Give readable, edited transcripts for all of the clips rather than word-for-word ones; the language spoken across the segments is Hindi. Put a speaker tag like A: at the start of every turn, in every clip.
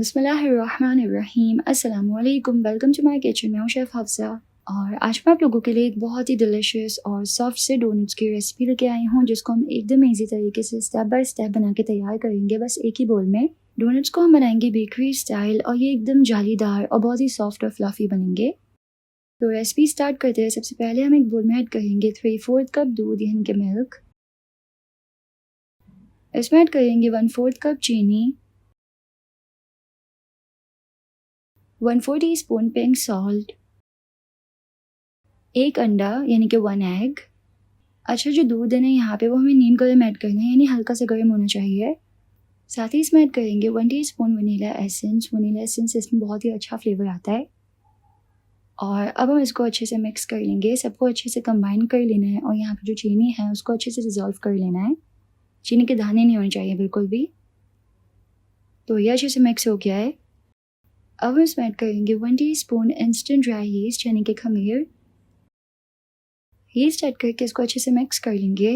A: बिस्मिल्लाहिर्रहमानिर्रहीम। अस्सलामुअलैकुम। Welcome to my kitchen. मैं हूँ शेफ़ हफ्सा और आज मैं आप लोगों के लिए एक बहुत ही डिलीशियस और सॉफ्ट से डोनट्स की रेसिपी लेके आई हूँ, जिसको हम एकदम ईजी तरीके से स्टेप बाय स्टेप बना के तैयार करेंगे, बस एक ही बोल में। डोनट्स को हम बनाएंगे बेकरी स्टाइल और ये एकदम जालीदार और बहुत ही सॉफ्ट और फ्लफ़ी बनेंगे। तो रेसिपी स्टार्ट करते हैं। सबसे पहले हम एक बोल में ऐड करेंगे 3/4 कप दूध यानी कि मिल्क। इसमें ऐड करेंगे 1/4 कप चीनी, 1/4 टीस्पून पिंक सॉल्ट, एक अंडा यानी कि 1 एग। अच्छा, जो दूध है ना यहाँ पे वो हमें नीम गर्म ऐड करना है, यानी हल्का सा गर्म होना चाहिए। साथ ही इसमें ऐड करेंगे 1 teaspoon vanilla essence. Vanilla essence इसमें बहुत ही अच्छा फ्लेवर आता है। और अब हम इसको अच्छे से मिक्स कर लेंगे, सबको अच्छे से कंबाइन कर लेना है और यहाँ पे जो चीनी है उसको अच्छे से डिज़ोल्व कर लेना है। चीनी के दाने नहीं होने चाहिए बिल्कुल भी। तो ये अच्छे से मिक्स हो गया है। अब हम इसमें ऐड करेंगे 1 टीस्पून इंस्टेंट ड्राई यीस्ट यानी कि खमीर। यीस्ट ऐड करके इसको अच्छे से मिक्स कर लेंगे।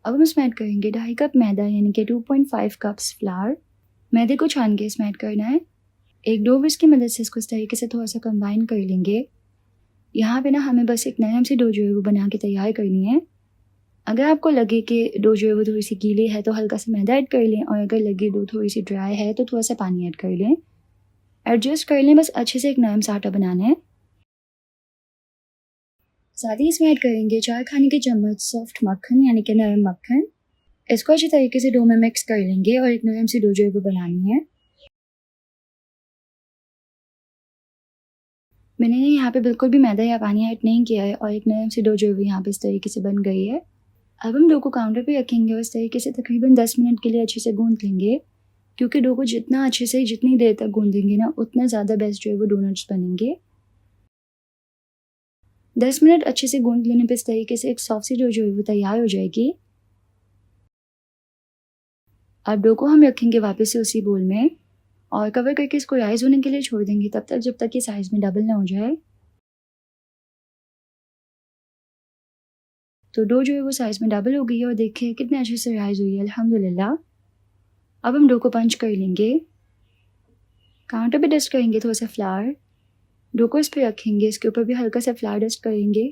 A: अब हम इसमें ऐड करेंगे 2.5 कप मैदा यानी कि 2.5 कप्स फ्लावर। मैदे को छान के इसमें ऐड करना है। एक डो विस्क की मदद से इसको इस तरीके से थोड़ा सा कंबाइन कर लेंगे। यहाँ पे ना हमें बस एक नरम सी डो जो है वो बना के तैयार करनी है। अगर आपको लगे कि डो जो है वो थोड़ी सी गीली है तो हल्का सा मैदा ऐड कर लें, और अगर लगे डो थोड़ी सी ड्राई है तो थोड़ा सा पानी ऐड कर लें। एडजस्ट कर लें, बस अच्छे से एक नरम सा आटा बनाना है। साथ ही इसमें ऐड करेंगे 4 खाने के चम्मच सॉफ्ट मक्खन यानी कि नरम मक्खन। इसको अच्छे तरीके से डो में मिक्स कर लेंगे और एक नरम सी डो जो है वो बनानी है। मैंने यहाँ पे बिल्कुल भी मैदा या पानी ऐड नहीं किया है और एक नरम सी डो जो है वो यहाँ पे इस तरीके से बन गई है। अब हम डो को काउंटर पे रखेंगे और इस तरीके से तकरीबन 10 मिनट के लिए अच्छे से गूंथ लेंगे, क्योंकि डो को जितना अच्छे से जितनी देर तक गूंदेंगे ना उतना ज़्यादा बेस्ट जो है वो डोनट्स बनेंगे। 10 मिनट अच्छे से गूंथ लेने पे इस तरीके से एक सॉफ्ट सी डो जो है वो तैयार हो जाएगी। अब डो को हम रखेंगे वापस से उसी बोल में और कवर करके इसको राइज होने के लिए छोड़ देंगे, तब तक जब तक ये साइज़ में डबल ना हो जाए। तो डो जो है वो साइज़ में डबल हो गई है और देखिए कितने अच्छे से राइज हुई है, अल्हम्दुलिल्लाह। अब हम डो को पंच कर लेंगे। काउंटर पे डस्ट करेंगे थोड़ा सा फ्लावर। डो को इस पे रखेंगे, इसके ऊपर भी हल्का सा फ्लावर डस्ट करेंगे।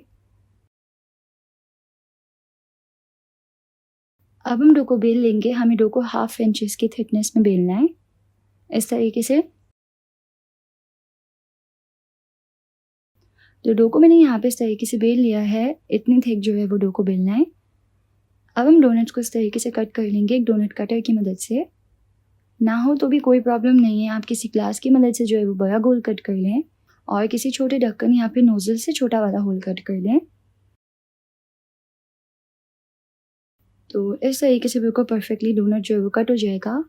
A: अब हम डो को बेल लेंगे। हमें डो को 1/2 इंच की थिकनेस में बेलना है, इस तरीके से। तो डो को मैंने यहाँ पे इस तरीके से बेल लिया है, इतनी थिक जो है वो डो को बेलना है। अब हम डोनट्स को इस तरीके से कट कर लेंगे एक डोनट कटर की मदद से। ना हो तो भी कोई प्रॉब्लम नहीं है, आप किसी ग्लास की मदद से जो है वो बड़ा गोल कट कर लें और किसी छोटे ढक्कन या फिर नोजल से छोटा वाला होल कट कर लें। तो इस तरीके से बिल्कुल परफेक्टली डोनट जो है वो कट हो जाएगा।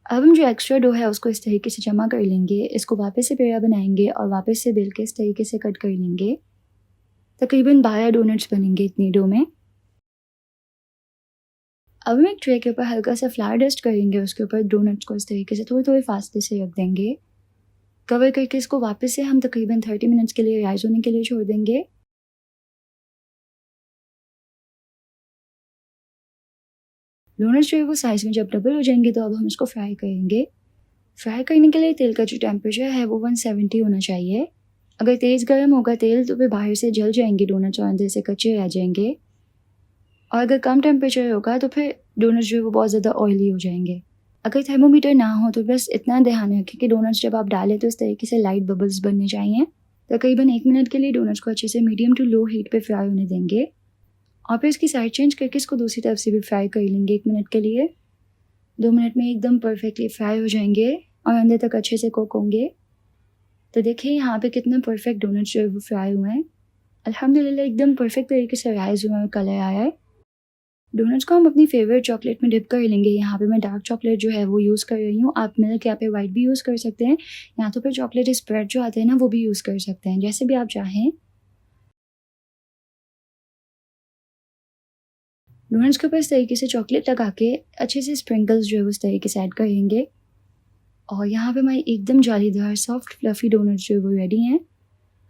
A: अब हम जो एक्स्ट्रा डो है उसको इस तरीके से जमा कर लेंगे, इसको वापस से पेड़ा बनाएंगे और वापस से बेल के इस तरीके से कट कर लेंगे। तकरीबन 12 डोनट्स बनेंगे इतनी डो में। अब हम एक ट्रे के ऊपर हल्का सा फ्लावर डस्ट करेंगे, उसके ऊपर डोनट्स को इस तरीके से थोड़े थोड़े फासले से रख देंगे। कवर करके इसको वापस से हम तकरीबन 30 मिनट्स के लिए राइज होने के लिए छोड़ देंगे। डोनट्स जो है वो साइज़ में जब डबल हो जाएंगे तो अब हम इसको फ्राई करेंगे। फ्राई करने के लिए तेल का जो टेम्परेचर है वो 170 होना चाहिए। अगर तेज़ गर्म होगा तेल तो फिर बाहर से जल जाएंगे डोनट्स और अंदर से कच्चे रह जाएंगे, और अगर कम टेम्परेचर होगा तो फिर डोनट्स जो है वो बहुत ज़्यादा ऑयली हो जाएंगे। अगर थर्मोमीटर ना हो तो बस इतना ध्यान रखें कि डोनट्स जब आप डालें तो इस तरीके से लाइट बबल्स बनने चाहिए। तकरीबन 1 मिनट के लिए डोनट्स को अच्छे से मीडियम टू लो हीट पे फ्राई होने देंगे और फिर इसकी साइड चेंज करके इसको दूसरी तरफ से भी फ्राई कर लेंगे 1 मिनट के लिए। 2 मिनट में एकदम परफेक्टली फ्राई हो जाएंगे और अंदर तक अच्छे से कुक होंगे। तो देखिए यहाँ पे कितना परफेक्ट डोनट्स जो है वो फ्राई हुए हैं, अल्हम्दुलिल्लाह एकदम परफेक्ट तरीके से राइज हुए हैं और कलर आया है। डोनट्स को हम अपनी फेवरेट चॉकलेट में डिप कर लेंगे। यहाँ पे मैं डार्क चॉकलेट जो है वो यूज़ कर रही हूँ, आप मिल्क या फिर वाइट भी यूज़ कर सकते हैं, या तो फिर चॉकलेट स्प्रेड जो आते हैं ना वो भी यूज़ कर सकते हैं, जैसे भी आप चाहें। डोनट्स के ऊपर इस तरीके से चॉकलेट लगा के अच्छे से स्प्रिंकल्स जो है उस तरीके से ऐड करेंगे और यहाँ पे हमारी एकदम जालीदार सॉफ्ट फ्लफ़ी डोनट्स जो है वो रेडी हैं।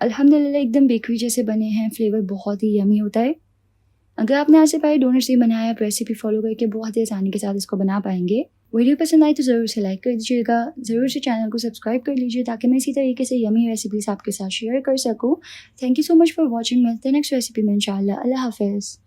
A: अल्हम्दुलिल्लाह एकदम बेकरी जैसे बने हैं, फ्लेवर बहुत ही यमी होता है। अगर आपने आज से पहले डोनट से बनाया, आप रेसिपी फॉलो करके बहुत ही आसानी के साथ इसको बना पाएंगे। वीडियो पसंद आई तो ज़रूर से लाइक कर दीजिएगा, ज़रूर से चैनल को सब्सक्राइब कर लीजिए ताकि मैं इसी तरीके से यमी रेसिपीज़ आपके साथ शेयर कर सकूँ। Thank you so much for watching. मिलते हैं नेक्स्ट रेसिपी में इंशाल्लाह। अल्लाह हाफिज़।